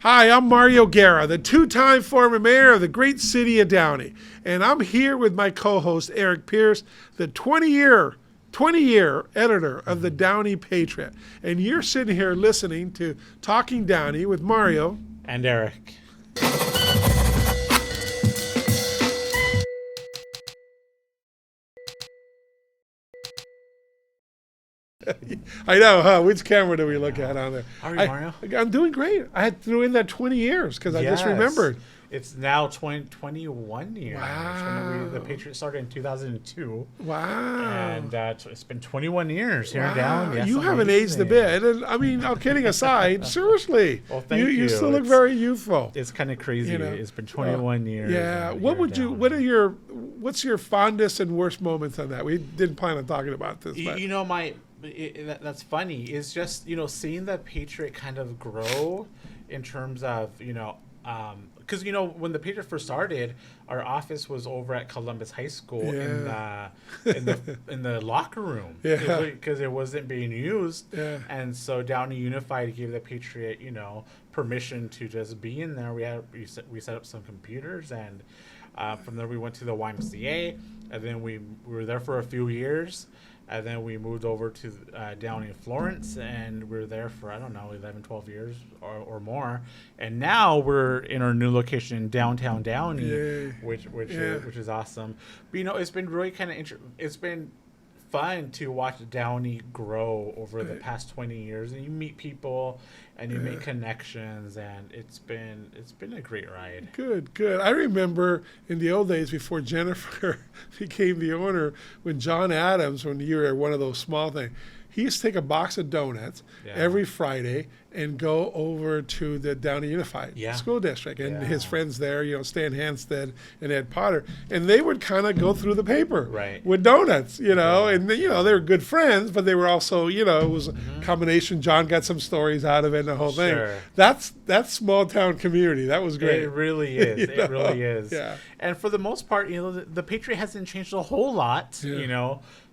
Hi, I'm Mario Guerra, the two-time former mayor of the great city of Downey. And I'm here with my co-host, Eric Pierce, the 20-year editor of the Downey Patriot. And you're sitting here listening to Talking Downey with Mario. And Eric. I know, huh? Which camera do we look at on there? How are you, Mario? I'm doing great. I had threw in that 20 years because I just remembered. It's now 21 years. Wow. The Patriots started in 2002. Wow. And it's been 21 years here in Downey. That's you haven't aged a bit. And I mean, all kidding aside, seriously. Well, thank you. You still look very youthful. It's kind of crazy. It's been 21 years. Yeah. What's your fondest and worst moments on that? We didn't plan on talking about this. But. That's funny. It's just, seeing the Patriot kind of grow in terms of, because when the Patriot first started, our office was over at Columbus High School in the locker room, because it wasn't being used, and so Downey Unified gave the Patriot permission to just be in there. We set up some computers, and from there we went to the YMCA, and then we were there for a few years. And then we moved over to Downey in Florence, and we were there for, 11, 12 years or more. And now we're in our new location in downtown Downey, which is awesome. But, it's been really kind of it's been fun to watch Downey grow over the past 20 years. And you meet people and you make connections, and it's been a great ride. Good. I remember in the old days before Jennifer became the owner, when John Adams, when you were one of those small things, he used to take a box of donuts every Friday and go over to the Downey Unified School District. And his friends there, Stan Hanstead and Ed Potter, and they would kind of go through the paper with donuts, and they were good friends, but they were also, it was a combination. John got some stories out of it and the whole thing. That's small town community. That was great. It really is. It really is. Yeah. And for the most part, the Patriot hasn't changed a whole lot,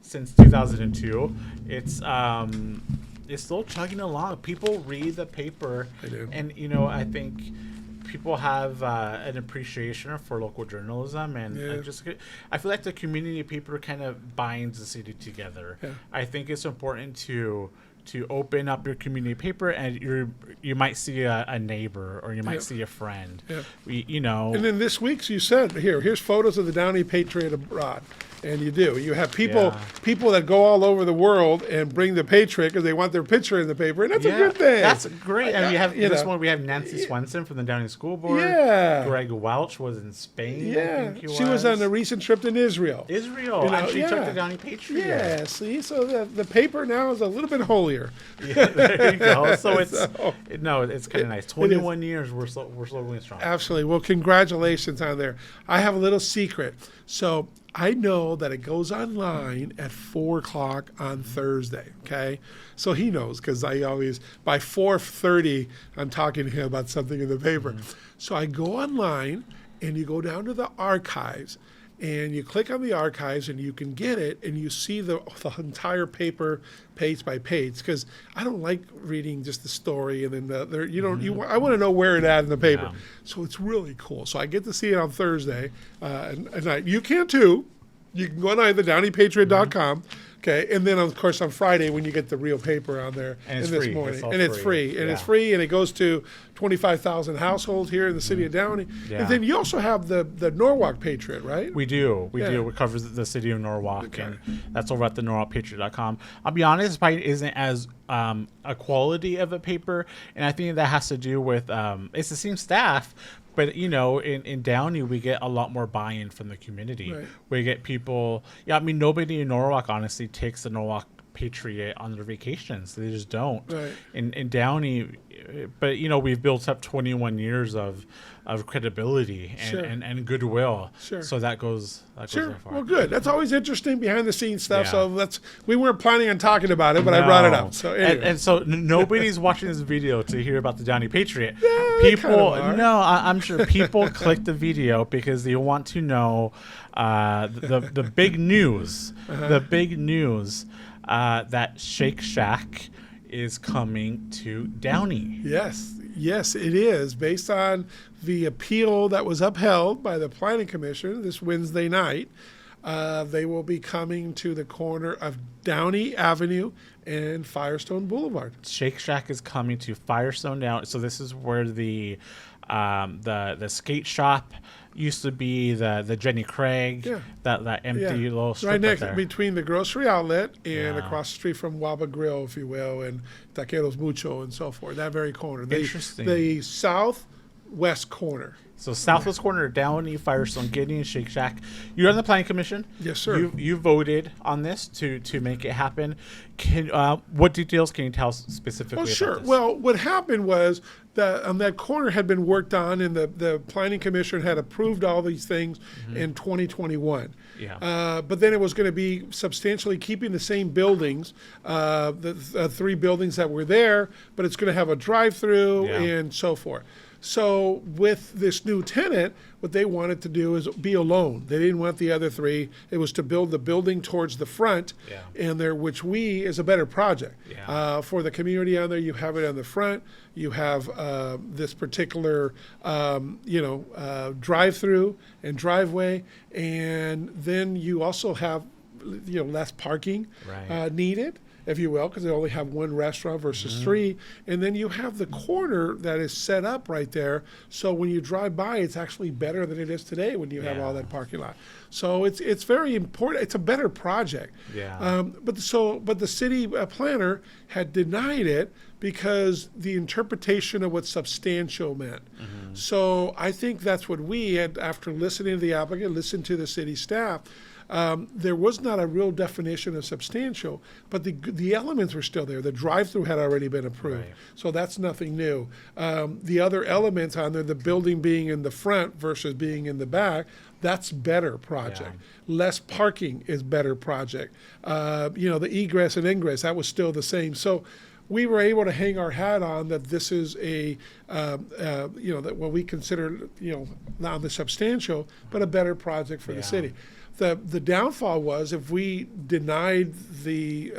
since 2002. It's still chugging along. People read the paper. They do. And, I think people have an appreciation for local journalism. And I feel like the community paper kind of binds the city together. Yeah. I think it's important to open up your community paper, and you might see a neighbor, or you might see a friend. Yeah. And then this week's, you said, here's photos of the Downey Patriot abroad. And you have people that go all over the world and bring the Patriot because they want their picture in the paper, and that's a good thing. That's great. And this one, we have Nancy Swenson from the Downey School Board. Yeah. Greg Welch was in Spain. Yeah. She was on a recent trip to Israel. And she took the Downey Patriot. Yeah. See, so the paper now is a little bit holier. Yeah, there you go. So it's kind of nice. 21 years, we're still going strong. Absolutely. Well, congratulations on there. I have a little secret. So I know that it goes online at 4 o'clock on Thursday, okay? So he knows, because I always, by 4:30, I'm talking to him about something in the paper. So I go online, and you go down to the archives, and you click on the archives, and you can get it, and you see the entire paper page by page, because I don't like reading just the story, and then I want to know where it at in the paper. Yeah. So it's really cool. So I get to see it on Thursday, and you can too. You can go online to downeypatriot.com. Okay, and then of course on Friday when you get the real paper on there, and it's this free. morning, and it's free, it's free, and it goes to 25,000 households here in the city of Downey. And then you also have the Norwalk Patriot, right? We do. We cover the city of Norwalk, and that's over at the norwalkpatriot.com. I'll be honest, it probably isn't as a quality of a paper, and I think that has to do with it's the same staff. But, in Downey, we get a lot more buy-in from the community. Right. We get people... nobody in Norwalk, honestly, takes the Norwalk Patriot on their vacations. They just don't. Right. In Downey... But, we've built up 21 years of credibility and goodwill. Sure. So that goes very far. Well, good. That's always interesting behind-the-scenes stuff. Yeah. So we weren't planning on talking about it, but I brought it up. So anyway. And so nobody's watching this video to hear about the Downey Patriot. Yeah, people, I'm sure people click the video because they want to know the big news. The big news that Shake Shack is coming to Downey. Yes. Yes, it is. Based on the appeal that was upheld by the Planning Commission this Wednesday night, they will be coming to the corner of Downey Avenue and Firestone Boulevard. Shake Shack is coming to Firestone down. So this is where the skate shop used to be, the Jenny Craig, Yeah. that empty little strip Right next there. between the grocery outlet and Yeah. across the street from Waba Grill, if you will, and Taqueros Mucho and so forth. That very corner. Interesting. The southwest corner. So southwest corner, Downey, Firestone, Gideon, Shake Shack. You're on the Planning Commission. Yes, sir. You voted on this to make it happen. What details can you tell us specifically Well, about sure. this? Well, what happened was that corner had been worked on, and the Planning Commission had approved all these things in 2021. Yeah. But then it was going to be substantially keeping the same buildings, the three buildings that were there, but it's going to have a drive-through Yeah. and so forth. So with this new tenant, what they wanted to do is be alone. They didn't want the other three. It was to build the building towards the front, Yeah. and which is a better project. Yeah. For the community on there, you have it on the front. You have this particular, drive-through and driveway, and then you also have, less parking Right. needed, if you will, because they only have one restaurant versus three. And then you have the corner that is set up right there. So when you drive by, it's actually better than it is today when you have Yeah. all that parking lot. So it's very important. It's a better project. Yeah. But the city planner had denied it because the interpretation of what substantial meant. So I think that's what we had, after listening to the applicant, listened to the city staff. There was not a real definition of substantial, but the elements were still there. The drive-through had already been approved, Right. so that's nothing new. The other elements on there, the building being in the front versus being in the back, that's better project. Less parking is better project. The egress and ingress, that was still the same. So we were able to hang our hat on that this is that what we consider, not the substantial, but a better project for the Yeah. city. The downfall was if we denied the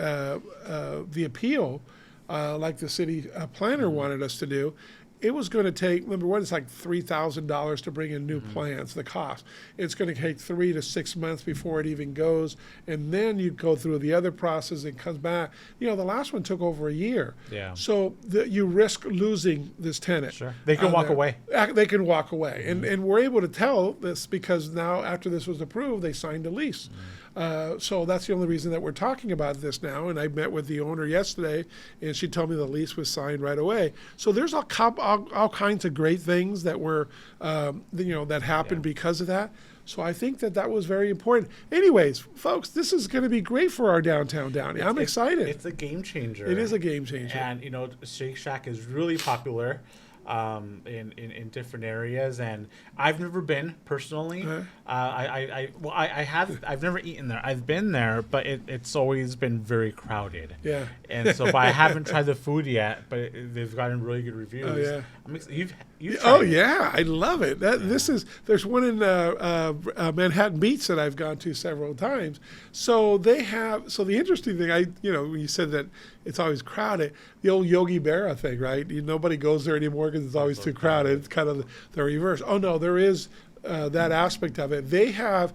appeal, like the city planner wanted us to do, it was going to take, number one, it's like $3,000 to bring in new plans, the cost. It's going to take 3 to 6 months before it even goes. And then you go through the other process and comes back. The last one took over a year. Yeah. So you risk losing this tenant. Sure. They can walk away. They can walk away. And we're able to tell this because now, after this was approved, they signed a lease. So that's the only reason that we're talking about this now. And I met with the owner yesterday, and she told me the lease was signed right away. So there's all kinds of great things that were, that happened because of that. So I think that was very important. Anyways, folks, this is going to be great for our downtown Downey. I'm excited. It's a game changer. It is a game changer. And Shake Shack is really popular in different areas, and I've never been personally. I've never eaten there. I've been there, but it's always been very crowded. Yeah. And so, but I haven't tried the food yet. But they've gotten really good reviews. Oh, yeah. You've tried Oh it. yeah, I love it. There's one in Manhattan Beach that I've gone to several times. So the interesting thing, when you said that it's always crowded, the old Yogi Berra thing, right? Nobody goes there anymore because it's always too crowded. It's kind of the reverse. Oh no, there is that aspect of it. They have,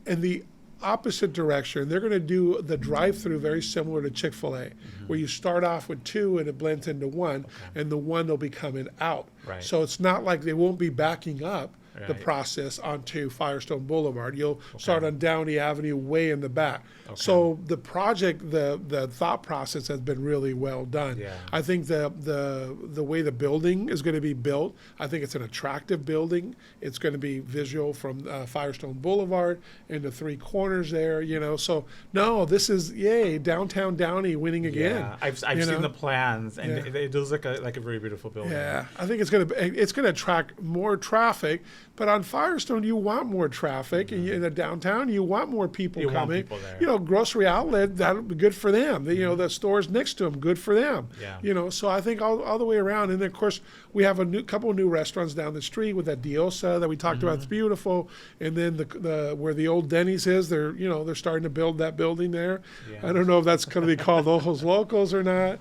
in the opposite direction, they're going to do the drive-through very similar to Chick-fil-A, where you start off with 2 and it blends into 1, and the 1 will be coming out. Right. So it's not like they won't be backing up the Right. process onto Firestone Boulevard. You'll start on Downey Avenue way in the back. So the project, the thought process has been really well done. Yeah. I think the way the building is going to be built, I think it's an attractive building. It's going to be visual from Firestone Boulevard and the 3 corners there, So, no, this is, yay, downtown Downey winning again. Yeah, I've seen the plans, and Yeah. it does look like a very beautiful building. Yeah, I think it's going to attract more traffic, But on Firestone, you want more traffic. In the downtown, you want more people You want coming. people there. You know, grocery outlet, that'll be good for them. You know, the stores next to them, good for them. Yeah. You know, so I think all the way around. And then, of course, we have a couple of new restaurants down the street with that Diosa that we talked about. It's beautiful. And then the where the old Denny's is, they're starting to build that building there. Yeah. I don't know if that's going to be called Ojos Locals or not.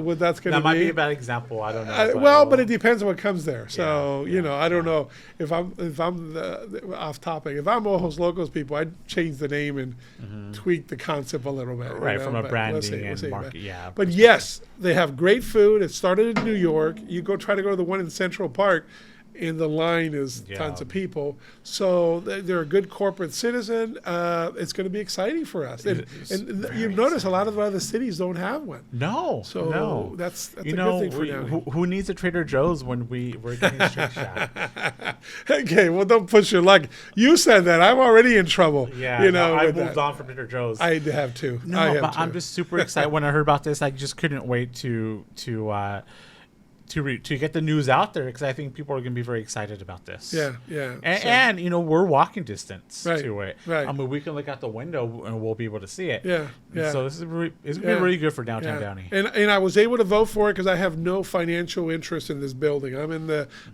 What that's going to That be. might be a bad example. I don't know. But it depends on what comes there. So I don't know if I'm off topic. If I'm Ojos Locals people, I'd change the name and tweak the concept a little bit. Right, from a But branding we'll see. market. Yeah. But yes, they have great food. It started in New York. You try to go to the one in Central Park, and the line is tons of people. So they're a good corporate citizen. It's going to be exciting for us. And you notice a lot of the other cities don't have one. No. So no. that's a good thing for Downey. Who needs a Trader Joe's when we're getting Shake Shack? Okay, well, don't push your luck. You said that. I'm already in trouble. Yeah, I moved on from Trader Joe's. I have to. No, but I'm just super excited when I heard about this. I just couldn't wait to get the news out there because I think people are going to be very excited about this. Yeah. And we're walking distance Right, to it. right. I mean, we can look out the window and we'll be able to see it. Yeah. So this is going to be really good for downtown Downey. And I was able to vote for it because I have no financial interest in this building. I'm in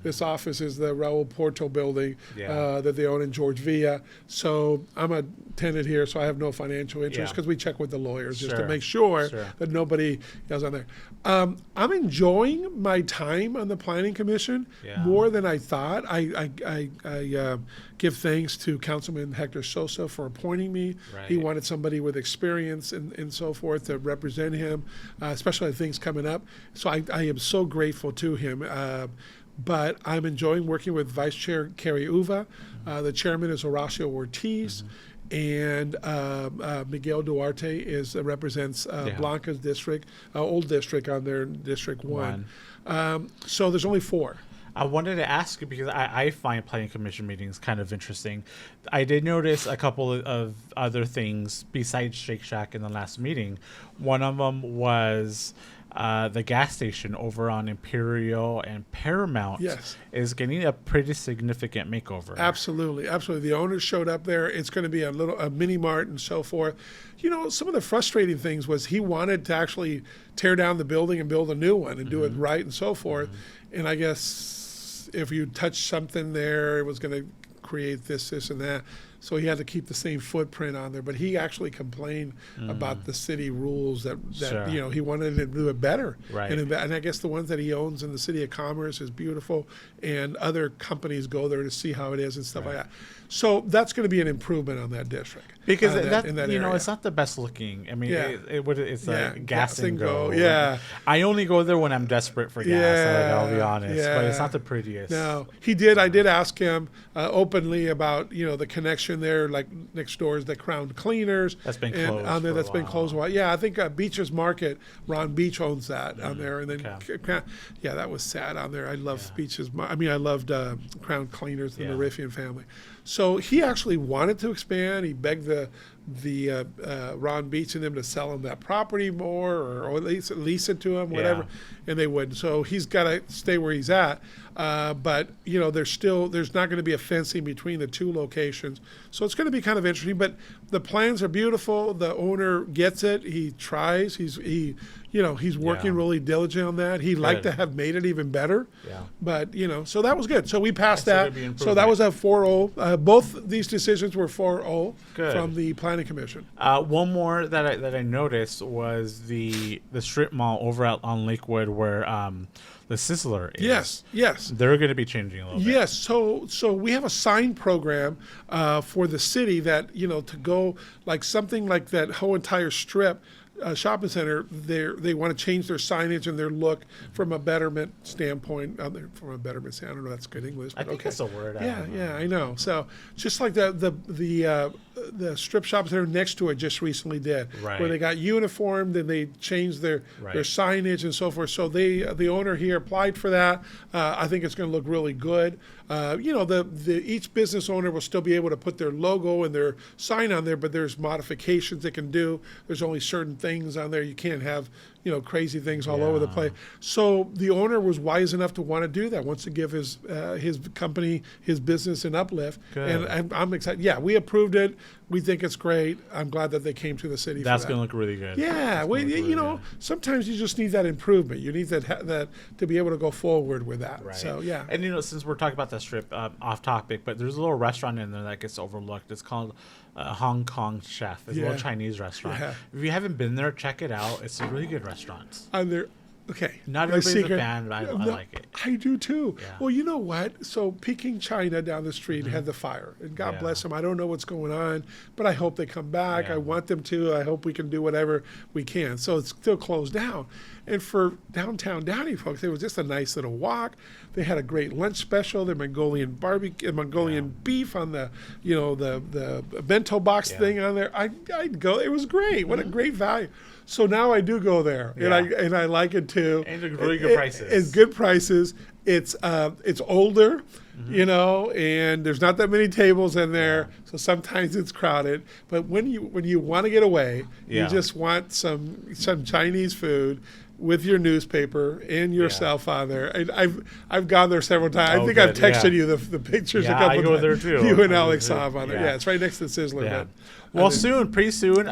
this office is the Raul Porto building that they own in George Villa. So I'm a tenant here, so I have no financial interest because we check with the lawyers just to make sure that nobody else on there. I'm enjoying my time on the Planning Commission more than I thought. I give thanks to Councilman Hector Sosa for appointing me. Right. He wanted somebody with experience and so forth to represent him, especially things coming up. So I am so grateful to him. But I'm enjoying working with Vice Chair Carrie Uva. The chairman is Horacio Ortiz. And Miguel Duarte represents Blanca's district, old district on their District 1. So there's only 4. I wanted to ask you because I find planning commission meetings kind of interesting. I did notice a couple of other things besides Shake Shack in the last meeting. One of them was the gas station over on Imperial and Paramount is getting a pretty significant makeover. Absolutely. The owners showed up there. It's going to be a mini mart and so forth. Some of the frustrating things was he wanted to actually tear down the building and build a new one and do it right and so forth. And I guess if you touch something there, it was going to create this and that. So he had to keep the same footprint on there. But he actually complained about the city rules that he wanted to do it better. Right. And I guess the ones that he owns in the City of Commerce is beautiful, and other companies go there to see how it is and stuff like that. So that's going to be an improvement on that district. Because in that area. it's not the best looking. I mean, it's like gas and go. Yeah. I only go there when I'm desperate for gas. I'll be honest, but it's not the prettiest. No, he did. I did ask him openly about the connection there. Like next door is the Crown Cleaners. That's been closed. On there, that's been closed a while. Yeah, I think Beach's Market. Ron Beach owns that on there, and then that was sad on there. I loved Beach's. I loved Crown Cleaners and the Riffian family. So he actually wanted to expand. He begged the Ron Beach and them to sell him that property more, or at least lease it to him, whatever, and they wouldn't. So he's got to stay where he's at. But there's not going to be a fencing between the two locations, so it's going to be kind of interesting. But the plans are beautiful. The owner gets it. He tries. He's working really diligent on that. He'd like to have made it even better. Yeah. But so that was good. So we passed that. So that was a 4-0. Both these decisions were 4-0 from the Planning Commission. One more that I noticed was the strip mall over on Lakewood where the Sizzler is. Yes. They're going to be changing a little bit. Yes. So we have a sign program for the city that to go like something like that whole entire strip. Shopping center, they want to change their signage and their look from a betterment standpoint. I don't know if that's good English. But I think that's a word. I know. So just like the strip shops that are next to it just recently did, where they got uniformed and they changed their signage and so forth. So the owner here applied for that. I think it's going to look really good. Each business owner will still be able to put their logo and their sign on there, but there's modifications they can do. There's only certain things on there. You can't have crazy things all over the place. So the owner was wise enough to want to do that, wants to give his company, his business an uplift. Good. And I'm excited. Yeah, we approved it. We think it's great. I'm glad that they came to the city. That's for that. going to look really good. Yeah, sometimes you just need that improvement. You need that to be able to go forward with that. Right. So yeah. And since we're talking about that strip, off topic, but there's a little restaurant in there that gets overlooked. It's called Hong Kong Chef. It's a little Chinese restaurant. Yeah. If you haven't been there, check it out. It's a really good restaurant. Okay. Not everybody's a fan, but I like it. I do too. Yeah. Well, you know what? So Peking China down the street had the fire. And God bless them. I don't know what's going on, but I hope they come back. Yeah. I want them to. I hope we can do whatever we can. So it's still closed down. And for downtown Downey folks, it was just a nice little walk. They had a great lunch special. Their Mongolian barbecue, Mongolian beef on the, the bento box thing on there. I'd go. It was great. What a great value. So now I do go there, and I like it too. And really good prices. It's good prices. It's older, and there's not that many tables in there, so sometimes it's crowded. But when you want to get away, you just want some Chinese food with your newspaper and yourself on there. And I've gone there several times. I think I've texted you the pictures a couple I go times. there too. You and Alex have on there. Yeah. Yeah, it's right next to Sizzler. Yeah. But Pretty soon,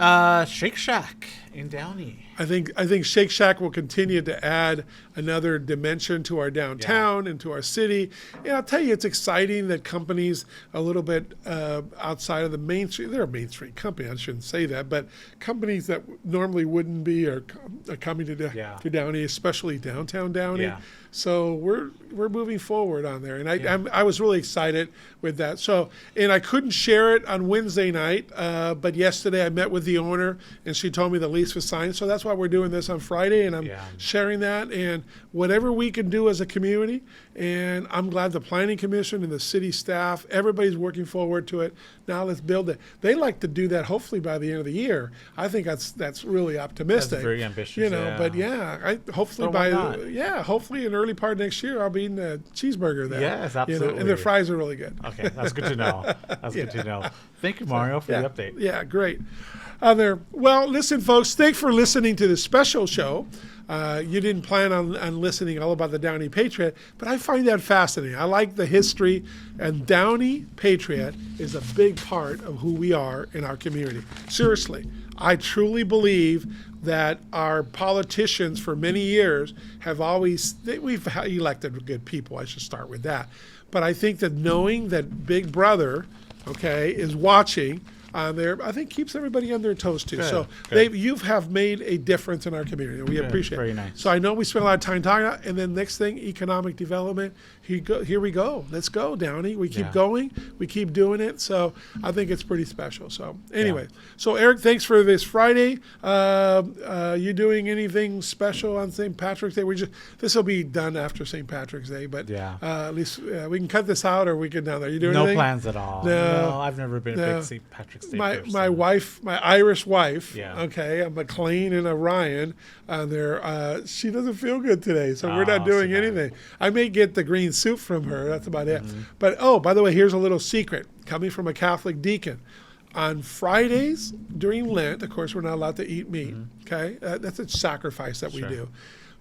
Shake Shack in Downey. I think Shake Shack will continue to add another dimension to our downtown and to our city. And I'll tell you, it's exciting that companies a little bit outside of the main street, they're a main street company, I shouldn't say that, but companies that normally wouldn't be are coming to Downey, especially downtown Downey. Yeah. So we're moving forward on there, and I was really excited with that. So, and I couldn't share it on Wednesday night, but yesterday I met with the owner, and she told me the lease was signed. So that's why we're doing this on Friday, and I'm sharing that, and whatever we can do as a community. And I'm glad the Planning Commission and the city staff, everybody's working forward to it. Now let's build it. They like to do that hopefully by the end of the year. I think that's really optimistic. That's very ambitious. But hopefully in early part of next year I'll be eating a cheeseburger there. Yes, absolutely. And their fries are really good. Okay, that's good to know. Good to know. Thank you, Mario, for the update. Yeah, great. Well, listen, folks, thanks for listening to this special show. You didn't plan on listening all about the Downey Patriot, but I find that fascinating. I like the history, and Downey Patriot is a big part of who we are in our community. Seriously, I truly believe that our politicians for many years we've elected good people. I should start with that. But I think that knowing that Big Brother, is watching there, I think keeps everybody on their toes too. Good. You have made a difference in our community, and we appreciate it. Very nice. So I know we spent a lot of time talking about, and then next thing, economic development. Here we go. Let's go, Downey. We keep going. We keep doing it. So I think it's pretty special. So anyway, so Eric, thanks for this Friday. You doing anything special on St. Patrick's Day? This will be done after St. Patrick's Day, but at least we can cut this out, or we can down there. You doing anything? No plans at all. No, I've never been a big St. Patrick's Day person. My wife, my Irish wife, a McLean and a Ryan on there. She doesn't feel good today, so we're not doing anything. I may get the green soup from her. That's about it. But by the way, here's a little secret coming from a Catholic deacon. On Fridays during Lent, of course, we're not allowed to eat meat. Okay, that's a sacrifice that we do.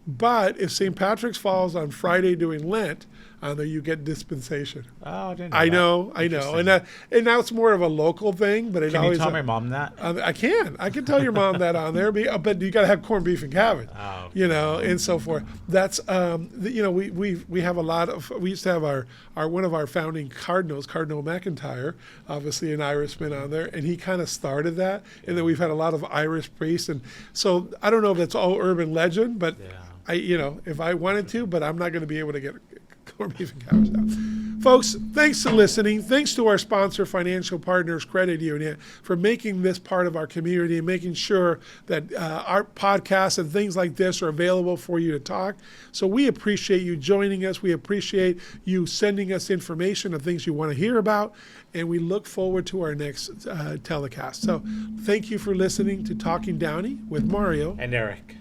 But if St. Patrick's falls on Friday during Lent, you get dispensation. Oh, I didn't know I know. And now it's more of a local thing, but Can you tell my mom that? I can tell your mom that on there, but you got to have corned beef and cabbage, and so forth. That's we have a lot of. We used to have our one of our founding cardinals, Cardinal McIntyre, obviously an Irishman on there, and he kind of started that. And then we've had a lot of Irish priests, and so I don't know if that's all urban legend, but if I wanted to, but I'm not going to be able to get corned beef and cabbage now. Folks, thanks for listening. Thanks to our sponsor, Financial Partners Credit Union, for making this part of our community and making sure that our podcasts and things like this are available for you to talk. So we appreciate you joining us. We appreciate you sending us information of things you want to hear about, and we look forward to our next telecast. So thank you for listening to Talking Downey with Mario and Eric.